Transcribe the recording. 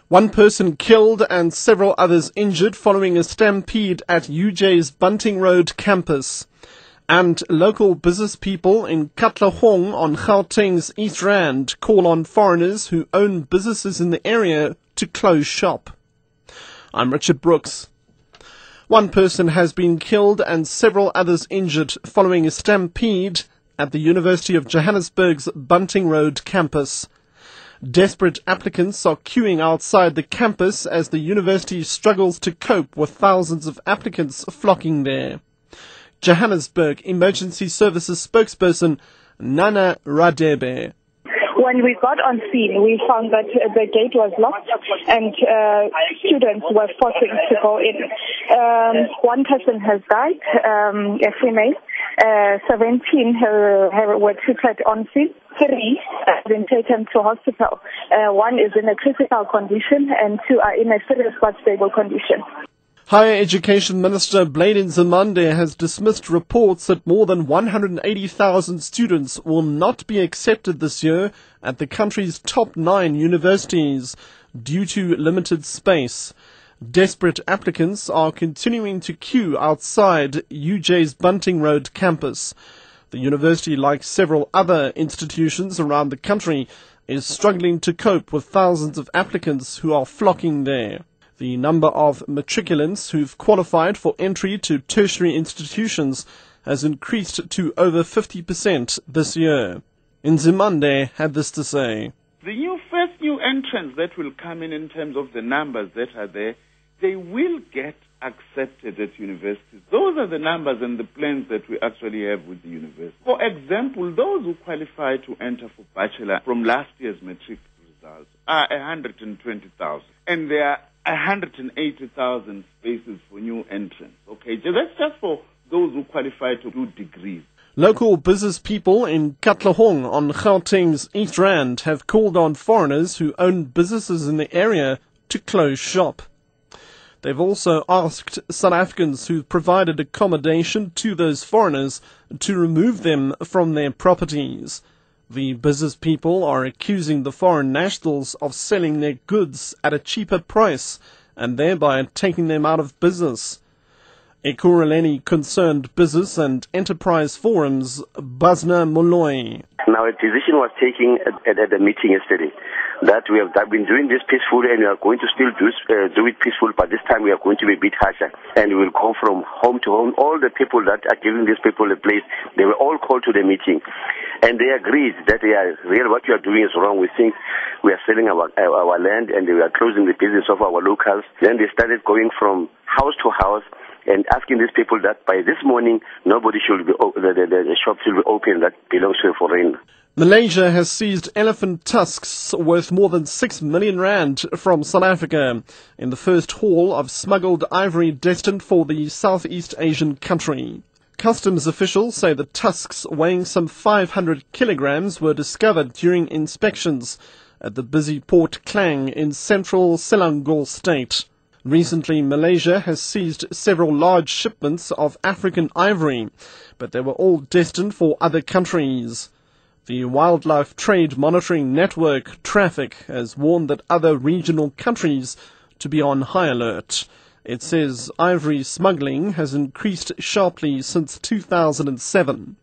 One person killed and several others injured following a stampede at UJ's Bunting Road campus. And local business people in Katlehong on Gauteng's East Rand call on foreigners who own businesses in the area to close shop. I'm Richard Brooks. One person has been killed and several others injured following a stampede at the University of Johannesburg's Bunting Road campus. Desperate applicants are queuing outside the campus as the university struggles to cope with thousands of applicants flocking there. Johannesburg Emergency Services spokesperson Nana Radebe. When we got on scene, we found that the gate was locked and students were forcing to go in. One person has died, a female. 17 were treated on scene. 3 have been taken to hospital. 1 is in a critical condition and 2 are in a serious but stable condition. Higher Education Minister Bladen Nzimande has dismissed reports that more than 180,000 students will not be accepted this year at the country's top 9 universities due to limited space. Desperate applicants are continuing to queue outside UJ's Bunting Road campus. The university, like several other institutions around the country, is struggling to cope with thousands of applicants who are flocking there. The number of matriculants who've qualified for entry to tertiary institutions has increased to over 50% this year. Nzimande had this to say. The first new entrants that will come in terms of the numbers that are there, they will get accepted at universities. Those are the numbers and the plans that we actually have with the university. For example, those who qualify to enter for bachelor from last year's matric results are 120,000. And there are 180,000 spaces for new entrants. Okay, so that's just for those who qualify to do degrees. Local business people in Katlehong on Gauteng's East Rand have called on foreigners who own businesses in the area to close shop. They've also asked South Africans who provided accommodation to those foreigners to remove them from their properties. The business people are accusing the foreign nationals of selling their goods at a cheaper price and thereby taking them out of business. Ekurhuleni Concerned Business and Enterprise Forum's Basna Molloy. Now, a decision was taken at the meeting yesterday that we have been doing this peacefully and we are going to still do it peaceful, but this time we are going to be a bit harsher and we will go from home to home. All the people that are giving these people a place, they were all called to the meeting and they agreed that they are real. What you are doing is wrong. We think we are selling our land and we are closing the business of our locals. Then they started going from house to house and asking these people that by this morning nobody should be the shop should be open that belongs to a foreigner. Malaysia has seized elephant tusks worth more than 6 million rand from South Africa in the first haul of smuggled ivory destined for the Southeast Asian country. Customs officials say the tusks weighing some 500 kilograms were discovered during inspections at the busy Port Klang in central Selangor state. Recently, Malaysia has seized several large shipments of African ivory, but they were all destined for other countries. The Wildlife Trade Monitoring Network, Traffic, has warned that other regional countries to be on high alert. It says ivory smuggling has increased sharply since 2007.